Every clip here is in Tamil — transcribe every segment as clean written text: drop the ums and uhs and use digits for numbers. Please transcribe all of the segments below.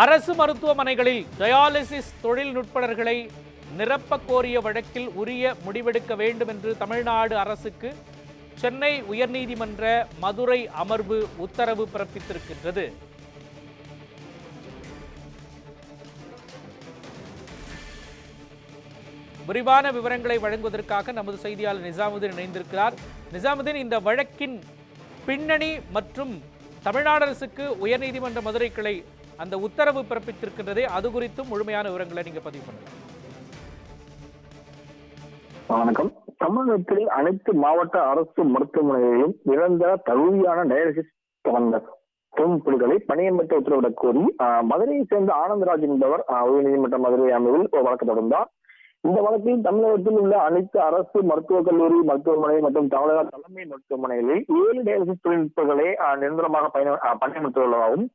அரசு மருத்துவமனைகளில் டயாலிசிஸ் தொழில்நுட்பர்களை நிரப்ப கோரிய வழக்கில் உரிய முடிவெடுக்க வேண்டும் என்று தமிழ்நாடு அரசுக்கு சென்னை உயர்நீதிமன்ற மதுரை அமர்வு உத்தரவு பிறப்பித்திருக்கின்றது. விரிவான விவரங்களை வழங்குவதற்காக நமது செய்தியாளர் நிசாமுதீன் இணைந்திருக்கிறார். நிசாமுதீன், இந்த வழக்கின் பின்னணி மற்றும் தமிழ்நாடு அரசுக்கு உயர்நீதிமன்ற மதுரை கிளை அந்த உத்தரவு பிறப்பித்திருக்கின்றதே, அது குறித்தும் முழுமையான விவரங்களை நீங்க பதிவு பண்ணுங்க. வணக்கம். தமிழகத்தில் அனைத்து மாவட்ட அரசு மருத்துவமனைகளிலும் நிரந்தர தகுதியான டயாலிசிஸ் தொழில்நுட்பங்களை பணியமர்த்த உத்தரவிடக் கோரி மதுரையை சேர்ந்த ஆனந்தராஜ் என்பவர் உயர்நீதிமன்ற மதுரை அமர்வில் வழக்கு தொடர்ந்தார். இந்த வழக்கில் தமிழகத்தில் உள்ள அனைத்து அரசு மருத்துவக் கல்லூரி மருத்துவமனை மற்றும் தமிழக தலைமை மருத்துவமனைகளில் 7 டயாலிசிஸ் தொழில்நுட்பங்களை நிரந்தரமாக பணியமர்த்துவதாகவும்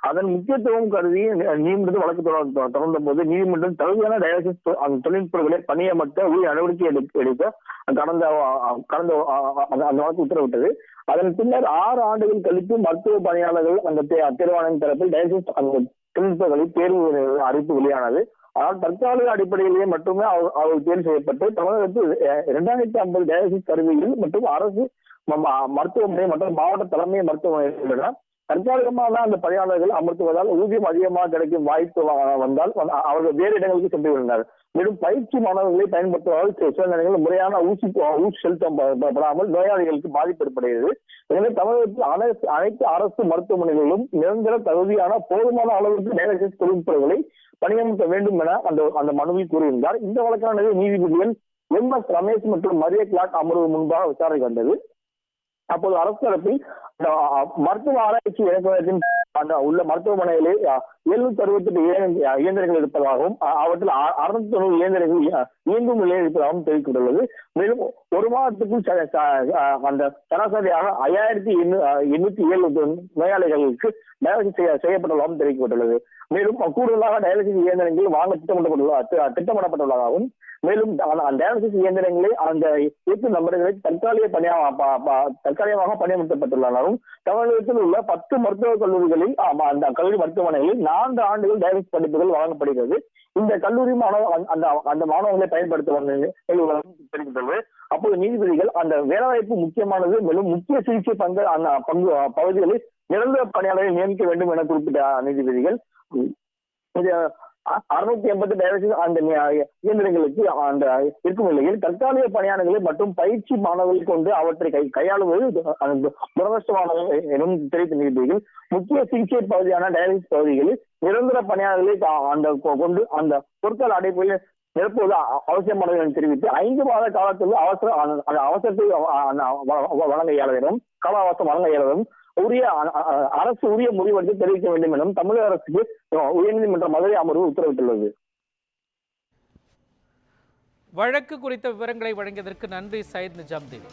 அதன் முக்கியத்துவம் கருதி நீதிமன்றத்தில் வழக்கு தொடர்ந்த போது நீதிமன்றம் தகுதியான டயாலிசிஸ் தொழில்நுட்பங்களை பணியமர்த்த உரிய நடவடிக்கை எடுக்க கடந்த அந்த வழக்கு உத்தரவிட்டது. அதன் பின்னர் 6 ஆண்டுகள் கழித்து மருத்துவ பணியாளர்கள் அந்த தேர்வாணையம் தரப்பில் டயாலிசிஸ் அந்த தொழில்நுட்பங்களை தேர்வு அறிவிப்பு வெளியானது. ஆனால் தற்காலிக அடிப்படையிலேயே மட்டுமே அவர்கள் தேர்வு செய்யப்பட்டு தமிழகத்தில் 2050 டயாலிசிஸ் கருவிகள் மற்றும் அரசு மருத்துவமனை மற்றும் மாவட்ட தலைமை மருத்துவமனை தற்காலிகமான அந்த பணியாளர்கள் அமர்த்துவதால் ஊதியம் அதிகமாக கிடைக்கும் வாய்ப்பு வந்தால் அவர்கள் வேறு இடங்களுக்கு சென்று விடுகிறார். மேலும் பயிற்சி மாணவர்களை பயன்படுத்துவதால் சில நேரங்களில் முறையான ஊசி செலுத்தப்படாமல் நோயாளிகளுக்கு பாதிப்பு ஏற்படுகிறது. எனவே தமிழகத்தில் அனைத்து அரசு மருத்துவமனைகளிலும் நிரந்தர தகுதியான போதுமான அளவுக்கு டயாலிசிஸ் தொழில்நுட்பங்களை பணியமர்த்த வேண்டும் என அந்த மனுவில் கூறியிருந்தார். இந்த வழக்கானது நீதிபதிகள் MS ரமேஷ் மற்றும் மரிய கிளாக் அமர்வு முன்பாக விசாரணை கண்டது. அப்போது அரசு தரப்பில் மருத்துவ ஆராய்ச்சி இயக்கத்தின் உள்ள மருத்துவமனைகளில் 768 இயந்திரங்கள் இருப்பதாகவும் அவற்றில் 690 இயந்திரங்கள் இயங்கும் நிலையில் இருப்பதாகவும் தெரிவிக்கப்பட்டுள்ளது. மேலும் ஒரு மாதத்துக்குள் அந்த சராசரியாக 5807 நோயாளிகளுக்கு டயாலிசிஸ் செய்யப்பட்டுள்ளதாகவும் தெரிவிக்கப்பட்டுள்ளது. மேலும் கூடுதலாக டயாலிசிஸ் இயந்திரங்கள் வாங்க திட்டமிடப்பட்டுள்ளதாகவும் மேலும் டயாலிசிஸ் இயந்திரங்களை அந்த 8 நபர்களை தற்காலிகமாக பணியமர்த்தப்பட்டுள்ளதாகவும் தமிழகத்தில் உள்ள 10 மருத்துவக் கல்லூரிகளில் அந்த கல்லூரி மருத்துவமனைகளில் 4 ஆண்டுகள் டயாலிசிஸ் படிப்புகள் வழங்கப்படுகிறது. இந்த கல்லூரி அந்த மாணவர்களை பயன்படுத்துவது. அப்போது நீதிபதிகள் அந்த வேலைவாய்ப்பு முக்கியமானது, மேலும் முக்கிய சிகிச்சை பங்கு பகுதிகளில் நிரந்தர பணியாளர்களை நியமிக்க வேண்டும் என குறிப்பிட்ட நீதிபதிகள் 680 டயாலிசிஸ் அந்த இயந்திரங்களுக்கு அந்த இருக்கும் நிலையில் தற்காலிக பணியாளர்களை மற்றும் பயிற்சி மாணவர்களை கொண்டு அவற்றை கையாளுவது துரதிருஷ்டமானது எனும் தெரிவித்த நீதிபதிகள் முக்கிய சிகிச்சை பகுதியான டயாலிசிஸ் பகுதிகளில் நிரந்தர பணியாளர்களை கொண்டு அந்த பொருட்கள் அடைப்பில் நிரப்புவது அவசியமானது என தெரிவித்து 5 மாத காலத்தில் அவசரத்தை வழங்க இயலவும் கால அவசரம் வழங்க இயலவும் அரசு உரிய முடிவெடுத்து தெரிவிக்க வேண்டும் எனவும் தமிழக அரசுக்கு உயர்நீதிமன்ற மதுரை அமர்வு உத்தரவிட்டுள்ளது. வழக்கு குறித்த விவரங்களை வழங்கியதற்கு நன்றி சையத் நிஜாமுதீன்.